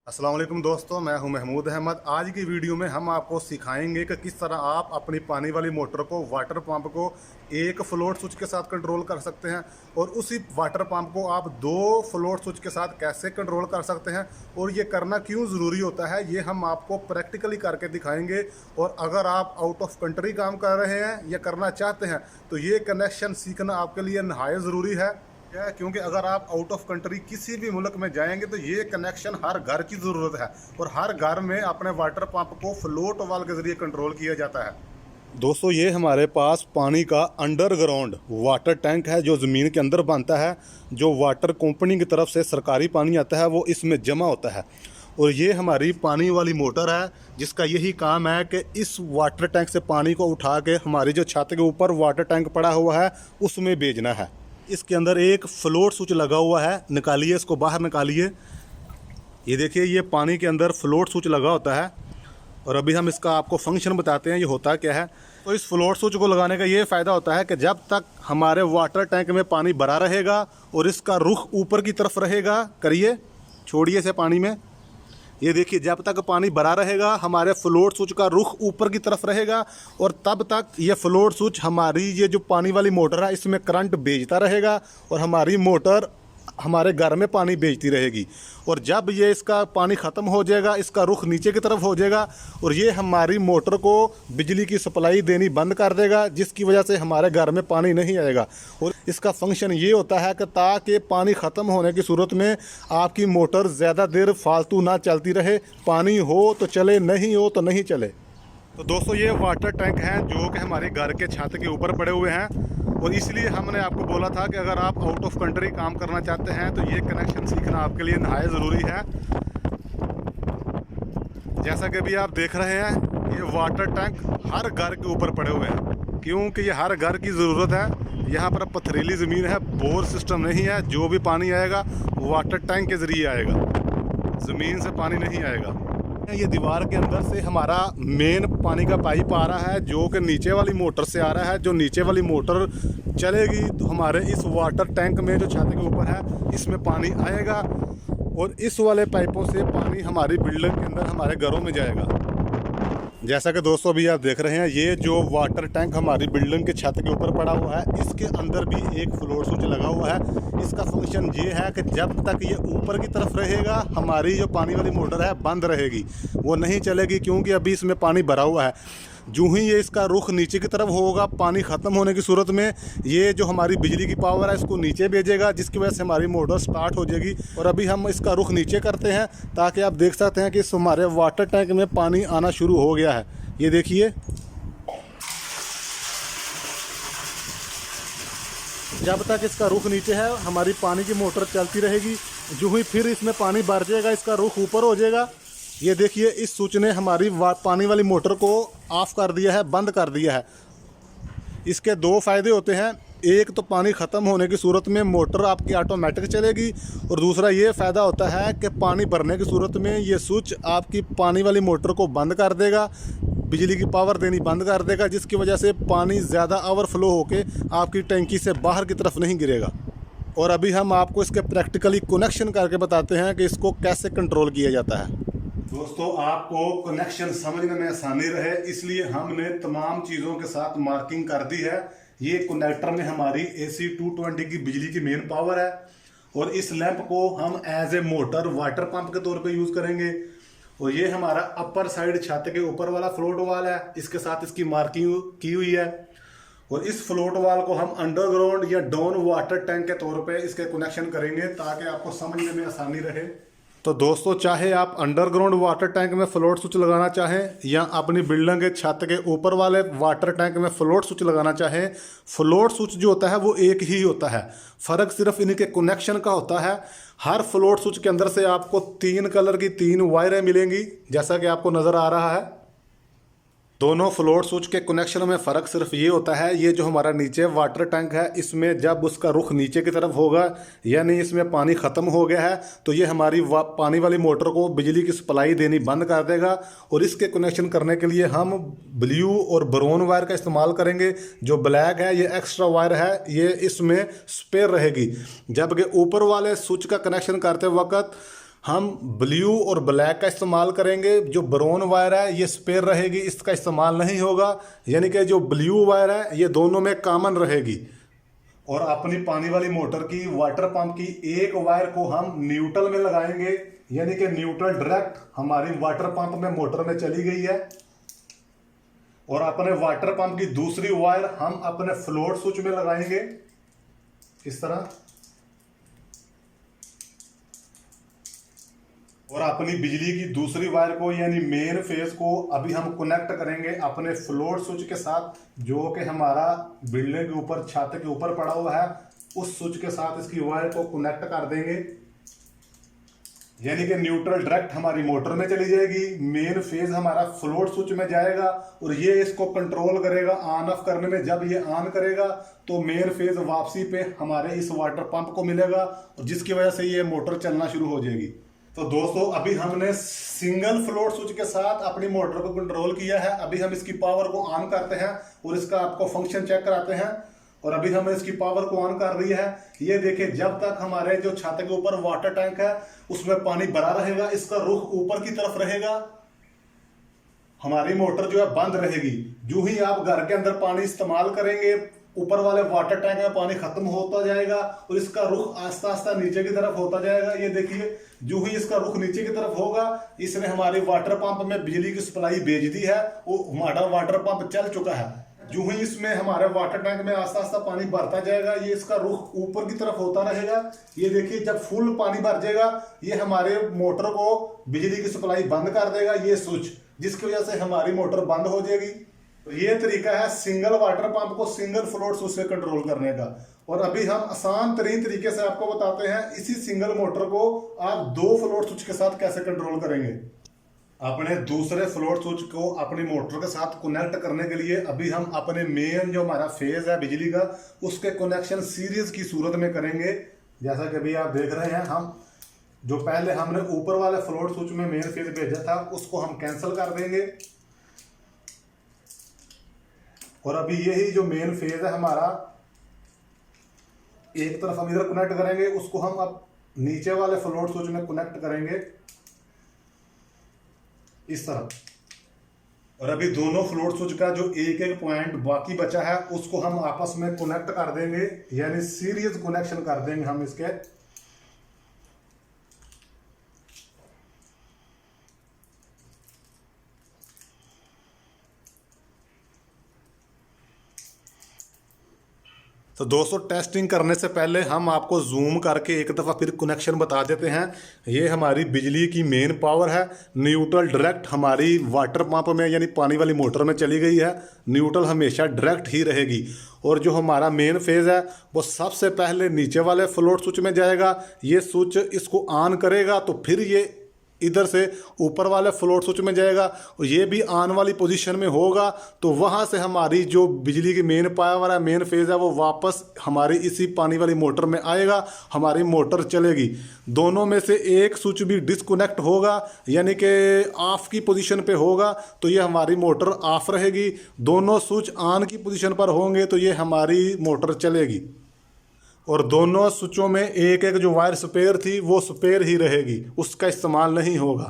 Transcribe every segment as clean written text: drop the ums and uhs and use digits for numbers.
अस्सलाम वालेकुम दोस्तों, मैं हूं महमूद अहमद। आज की वीडियो में हम आपको सिखाएंगे कि किस तरह आप अपनी पानी वाली मोटर को, वाटर पंप को एक फ्लोट स्विच के साथ कंट्रोल कर सकते हैं और उसी वाटर पंप को आप दो फ्लोट स्विच के साथ कैसे कंट्रोल कर सकते हैं और ये करना क्यों ज़रूरी होता है, ये हम आपको प्रैक्टिकली करके दिखाएंगे। और अगर आप आउट ऑफ कंट्री काम कर रहे हैं या करना चाहते हैं तो ये कनेक्शन सीखना आपके लिए नहायत ज़रूरी है, क्योंकि अगर आप आउट ऑफ कंट्री किसी भी मुल्क में जाएंगे तो ये कनेक्शन हर घर की ज़रूरत है और हर घर में अपने वाटर पंप को फ्लोट वाल के ज़रिए कंट्रोल किया जाता है। दोस्तों, ये हमारे पास पानी का अंडरग्राउंड वाटर टैंक है जो ज़मीन के अंदर बनता है। जो वाटर कंपनी की तरफ से सरकारी पानी आता है वो इसमें जमा होता है और ये हमारी पानी वाली मोटर है जिसका यही काम है कि इस वाटर टैंक से पानी को उठा के हमारी जो छत के ऊपर वाटर टैंक पड़ा हुआ है उसमें भेजना है। इसके अंदर एक फ्लोट स्विच लगा हुआ है, निकालिए इसको, बाहर निकालिए। ये देखिए, ये पानी के अंदर फ्लोट स्विच लगा होता है और अभी हम इसका आपको फंक्शन बताते हैं ये होता क्या है। तो इस फ्लोट स्विच को लगाने का ये फ़ायदा होता है कि जब तक हमारे वाटर टैंक में पानी भरा रहेगा और इसका रुख ऊपर की तरफ रहेगा, करिए, छोड़िए से पानी में, ये देखिए, जब तक पानी भरा रहेगा हमारे फ्लोट स्विच का रुख ऊपर की तरफ रहेगा और तब तक ये फ्लोट स्विच हमारी ये जो पानी वाली मोटर है इसमें करंट भेजता रहेगा और हमारी मोटर हमारे घर में पानी भेजती रहेगी। और जब ये इसका पानी ख़त्म हो जाएगा, इसका रुख नीचे की तरफ हो जाएगा और ये हमारी मोटर को बिजली की सप्लाई देनी बंद कर देगा, जिसकी वजह से हमारे घर में पानी नहीं आएगा। और इसका फंक्शन ये होता है कि ताकि पानी ख़त्म होने की सूरत में आपकी मोटर ज़्यादा देर फालतू ना चलती रहे, पानी हो तो चले, नहीं हो तो नहीं चले। तो दोस्तों, ये वाटर टैंक हैं जो कि हमारे घर के छत के ऊपर पड़े हुए हैं और इसलिए हमने आपको बोला था कि अगर आप आउट ऑफ कंट्री काम करना चाहते हैं तो ये कनेक्शन सीखना आपके लिए नहायत ज़रूरी है। जैसा कि अभी आप देख रहे हैं, ये वाटर टैंक हर घर के ऊपर पड़े हुए हैं क्योंकि ये हर घर की ज़रूरत है। यहाँ पर पथरीली ज़मीन है, बोर सिस्टम नहीं है, जो भी पानी आएगा वाटर टैंक के ज़रिए आएगा, ज़मीन से पानी नहीं आएगा। ये दीवार के अंदर से हमारा मेन पानी का पाइप आ रहा है जो कि नीचे वाली मोटर से आ रहा है। जो नीचे वाली मोटर चलेगी तो हमारे इस वाटर टैंक में जो छत के ऊपर है इसमें पानी आएगा और इस वाले पाइपों से पानी हमारी बिल्डिंग के अंदर हमारे घरों में जाएगा। जैसा कि दोस्तों अभी आप देख रहे हैं, ये जो वाटर टैंक हमारी बिल्डिंग के छत के ऊपर पड़ा हुआ है इसके अंदर भी एक फ्लोट स्विच लगा हुआ है। इसका फंक्शन ये है कि जब तक ये ऊपर की तरफ रहेगा हमारी जो पानी वाली मोटर है बंद रहेगी, वो नहीं चलेगी क्योंकि अभी इसमें पानी भरा हुआ है। जो ही ये इसका रुख नीचे की तरफ होगा, पानी ख़त्म होने की सूरत में ये जो हमारी बिजली की पावर है इसको नीचे भेजेगा, जिसकी वजह से हमारी मोटर स्टार्ट हो जाएगी। और अभी हम इसका रुख नीचे करते हैं ताकि आप देख सकते हैं कि इस हमारे वाटर टैंक में पानी आना शुरू हो गया है। ये देखिए, जब तक इसका रुख नीचे है हमारी पानी की मोटर चलती रहेगी। जो ही फिर इसमें पानी भर जाएगा, इसका रुख ऊपर हो जाएगा। ये देखिए, इस स्विच ने हमारी पानी वाली मोटर को ऑफ कर दिया है, बंद कर दिया है। इसके दो फ़ायदे होते हैं, एक तो पानी ख़त्म होने की सूरत में मोटर आपकी ऑटोमेटिक चलेगी और दूसरा ये फ़ायदा होता है कि पानी भरने की सूरत में ये स्विच आपकी पानी वाली मोटर को बंद कर देगा, बिजली की पावर देनी बंद कर देगा, जिसकी वजह से पानी ज़्यादा ओवरफ्लो होके आपकी टैंकी से बाहर की तरफ नहीं गिरेगा। और अभी हम आपको इसके प्रैक्टिकली कनेक्शन करके बताते हैं कि इसको कैसे कंट्रोल किया जाता है। दोस्तों, आपको कनेक्शन समझने में आसानी रहे इसलिए हमने तमाम चीज़ों के साथ मार्किंग कर दी है। ये कनेक्टर में हमारी AC 220 की बिजली की मेन पावर है और इस लैंप को हम as a motor water pump के तौर पे यूज़ करेंगे। और ये हमारा अपर साइड छत के ऊपर वाला फ्लोट वाल है, इसके साथ इसकी मार्किंग की हुई है। और इस फ्लोट वाल को हम अंडरग्राउंड या डाउन वाटर टैंक के तौर पे इसके कनेक्शन करेंगे ताकि आपको समझने में आसानी रहे। तो दोस्तों, चाहे आप अंडरग्राउंड वाटर टैंक में फ्लोट स्विच लगाना चाहें या अपनी बिल्डिंग के छत के ऊपर वाले वाटर टैंक में फ्लोट स्विच लगाना चाहें, फ्लोट स्विच जो होता है वो एक ही होता है। फ़र्क सिर्फ इनके कनेक्शन का होता है। हर फ्लोट स्विच के अंदर से आपको 3 कलर की 3 वायरें मिलेंगी, जैसा कि आपको नज़र आ रहा है। दोनों फ्लोट स्विच के कनेक्शन में फ़र्क सिर्फ ये होता है, ये जो हमारा नीचे वाटर टैंक है इसमें जब उसका रुख नीचे की तरफ होगा यानी इसमें पानी ख़त्म हो गया है तो ये हमारी पानी वाली मोटर को बिजली की सप्लाई देनी बंद कर देगा। और इसके कनेक्शन करने के लिए हम ब्लू और ब्राउन वायर का इस्तेमाल करेंगे। जो ब्लैक है ये एक्स्ट्रा वायर है, ये इसमें स्पेयर रहेगी। जबकि ऊपर वाले स्विच का कनेक्शन करते वक्त हम ब्लू और ब्लैक का इस्तेमाल करेंगे। जो ब्राउन वायर है ये स्पेयर रहेगी, इसका इस्तेमाल नहीं होगा। यानी कि जो ब्लू वायर है ये दोनों में कॉमन रहेगी। और अपनी पानी वाली मोटर की, वाटर पंप की एक वायर को हम न्यूट्रल में लगाएंगे, यानी कि न्यूट्रल डायरेक्ट हमारी वाटर पंप में मोटर में चली गई है। और अपने वाटर पंप की दूसरी वायर हम अपने फ्लोट स्विच में लगाएंगे इस तरह। और अपनी बिजली की दूसरी वायर को यानी मेन फेज को अभी हम कनेक्ट करेंगे अपने फ्लोट स्विच के साथ, जो कि हमारा बिल्डिंग के ऊपर, छत के ऊपर पड़ा हुआ है। उस स्विच के साथ इसकी वायर को कनेक्ट कर देंगे, यानी कि न्यूट्रल डायरेक्ट हमारी मोटर में चली जाएगी, मेन फेज हमारा फ्लोट स्विच में जाएगा और ये इसको कंट्रोल करेगा ऑन ऑफ करने में। जब ये ऑन करेगा तो मेन फेज वापसी पे हमारे इस वाटर पंप को मिलेगा और जिसकी वजह से ये मोटर चलना शुरू हो जाएगी। तो दोस्तों अभी हमने सिंगल फ्लोट स्विच के साथ अपनी मोटर को कंट्रोल किया है। अभी हम इसकी पावर को ऑन करते हैं और इसका आपको फंक्शन चेक कराते हैं। और अभी हमने इसकी पावर को ऑन कर रही है। ये देखिए, जब तक हमारे जो छत के ऊपर वाटर टैंक है उसमें पानी भरा रहेगा, इसका रुख ऊपर की तरफ रहेगा, हमारी मोटर जो है बंद रहेगी। जो ही आप घर के अंदर पानी इस्तेमाल करेंगे, ऊपर वाले वाटर टैंक में पानी खत्म होता जाएगा और इसका रुख आस्ता आस्ता नीचे की तरफ होता जाएगा। ये देखिए, जो ही इसका रुख नीचे की तरफ होगा, इसने हमारे वाटर पंप में बिजली की सप्लाई भेज दी है। वो हमारा वाटर पंप चल चुका है। जो ही इसमें हमारे वाटर टैंक में आस्ता आस्ता पानी भरता जाएगा, ये इसका रुख ऊपर की तरफ होता रहेगा। ये देखिए, जब फुल पानी भर जाएगा ये हमारे मोटर को बिजली की सप्लाई बंद कर देगा, ये स्विच, जिसकी वजह से हमारी मोटर बंद हो जाएगी। ये तरीका है सिंगल वाटर पंप को सिंगल फ्लोट स्विच से कंट्रोल करने का। और अभी हम आसान तरीन तरीके से आपको बताते हैं इसी सिंगल मोटर को आप 2 फ्लोट स्विच के साथ कैसे कंट्रोल करेंगे। अपने दूसरे फ्लोट स्विच को अपनी मोटर के साथ कनेक्ट करने के लिए अभी हम अपने मेन जो हमारा फेज है बिजली का, उसके कनेक्शन सीरीज की सूरत में करेंगे। जैसा कि अभी आप देख रहे हैं, हम जो पहले हमने ऊपर वाले फ्लोट स्विच में मेन फेज भेजा था उसको हम कैंसिल कर देंगे। और अभी यही जो मेन फेज है हमारा, एक तरफ हम इधर कनेक्ट करेंगे, उसको हम अब नीचे वाले फ्लोट स्विच में कनेक्ट करेंगे इस तरह। और अभी दोनों फ्लोट स्विच का जो एक एक पॉइंट बाकी बचा है उसको हम आपस में कनेक्ट कर देंगे, यानी सीरीज कनेक्शन कर देंगे हम इसके। तो दोस्तों टेस्टिंग करने से पहले हम आपको जूम करके एक दफ़ा फिर कनेक्शन बता देते हैं। ये हमारी बिजली की मेन पावर है, न्यूट्रल डायरेक्ट हमारी वाटर पंप में यानी पानी वाली मोटर में चली गई है। न्यूट्रल हमेशा डायरेक्ट ही रहेगी। और जो हमारा मेन फेज़ है वो सबसे पहले नीचे वाले फ्लोट स्विच में जाएगा। ये स्विच इसको ऑन करेगा तो फिर ये इधर से ऊपर वाले फ्लोट स्विच में जाएगा और ये भी ऑन वाली पोजीशन में होगा। तो वहाँ से हमारी जो बिजली की मेन पावर है, मेन फेज़ है, वो वापस हमारी इसी पानी वाली मोटर में आएगा, हमारी मोटर चलेगी। दोनों में से एक स्विच भी डिस्कनेक्ट होगा, यानी कि ऑफ की पोजीशन पे होगा तो ये हमारी मोटर ऑफ रहेगी। दोनों स्विच ऑन की पोजीशन पर होंगे तो ये हमारी मोटर चलेगी। और दोनों स्विचों में एक एक जो वायर स्पेयर थी वो स्पेयर ही रहेगी, उसका इस्तेमाल नहीं होगा।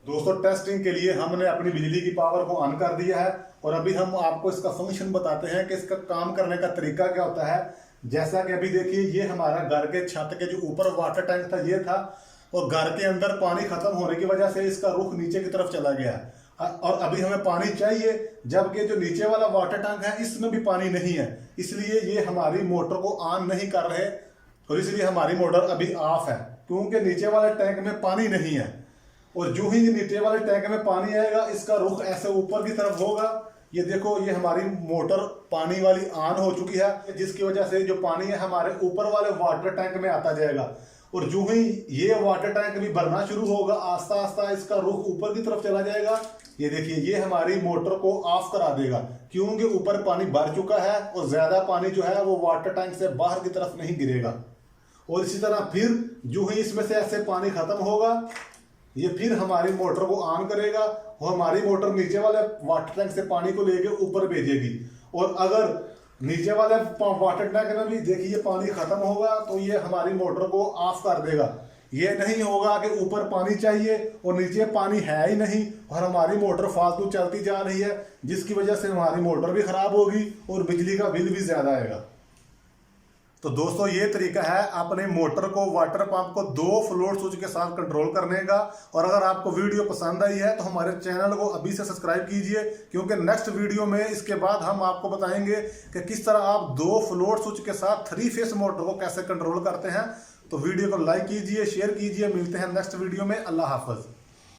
दोस्तों टेस्टिंग के लिए हमने अपनी बिजली की पावर को ऑन कर दिया है और अभी हम आपको इसका फंक्शन बताते हैं कि इसका काम करने का तरीका क्या होता है। जैसा कि अभी देखिए, ये हमारा घर के छत के जो ऊपर वाटर टैंक था ये था और घर के अंदर पानी खत्म होने की वजह से इसका रुख नीचे की तरफ चला गया और अभी हमें पानी चाहिए, जबकि जो नीचे वाला वाटर टैंक है इसमें भी पानी नहीं है, इसलिए ये हमारी मोटर को ऑन नहीं कर रहे और इसलिए हमारी मोटर अभी ऑफ है, क्योंकि नीचे वाले टैंक में पानी नहीं है। और जो ही नीचे वाले टैंक में पानी आएगा इसका रुख ऐसे ऊपर की तरफ होगा। ये देखो, ये हमारी मोटर पानी वाली ऑन हो चुकी है, जिसकी वजह से जो पानी है हमारे ऊपर वाले वाटर टैंक में आता जाएगा। और जो ही ये वाटर टैंक भी भरना शुरू होगा, आस्ता आस्ता इसका रुख ऊपर की तरफ चला जाएगा। ये देखिए, ये हमारी मोटर को ऑफ करा देगा, क्योंकि ऊपर पानी भर चुका है और ज्यादा पानी जो है वो वाटर टैंक से बाहर की तरफ नहीं गिरेगा। और इसी तरह फिर जो ही इसमें से ऐसे पानी खत्म होगा, ये फिर हमारी मोटर को ऑन करेगा और हमारी मोटर नीचे वाले वाटर टैंक से पानी को लेके ऊपर भेजेगी। और अगर नीचे वाले वाटर टैंक में भी देखिए पानी खत्म होगा तो ये हमारी मोटर को ऑफ कर देगा। ये नहीं होगा कि ऊपर पानी चाहिए और नीचे पानी है ही नहीं और हमारी मोटर फालतू चलती जा रही है, जिसकी वजह से हमारी मोटर भी खराब होगी और बिजली का बिल भी ज्यादा आएगा। तो दोस्तों ये तरीका है अपने मोटर को, वाटर पंप को 2 फ्लोट स्विच के साथ कंट्रोल करने का। और अगर आपको वीडियो पसंद आई है तो हमारे चैनल को अभी से सब्सक्राइब कीजिए, क्योंकि नेक्स्ट वीडियो में इसके बाद हम आपको बताएंगे कि किस तरह आप 2 फ्लोट स्विच के साथ 3 फेस मोटर को कैसे कंट्रोल करते हैं। तो वीडियो को लाइक कीजिए, शेयर कीजिए। मिलते हैं नेक्स्ट वीडियो में। अल्लाह हाफिज।